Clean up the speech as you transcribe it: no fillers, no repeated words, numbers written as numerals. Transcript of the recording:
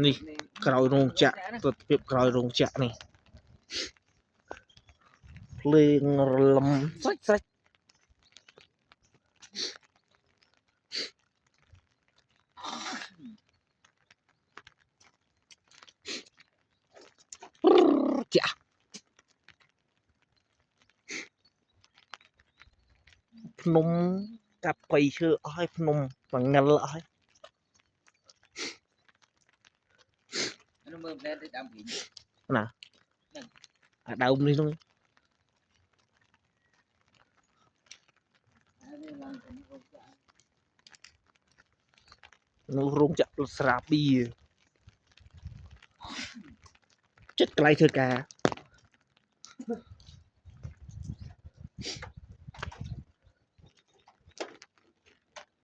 นี่ក្រោយរោងចក្រទស្សនវិជ្ជាក្រោយរោងចក្រនេះភ្លេងរលំស្រេចចាភ្នំកាប់បីឈើអស់ហើយភ្នំបង្ងិលអស់ហើយមើលតែដើមវិញណាអាដើមនេះនោះនោះរោងចក្រស្រាបៀរចិត្តកន្លែងធ្វើការ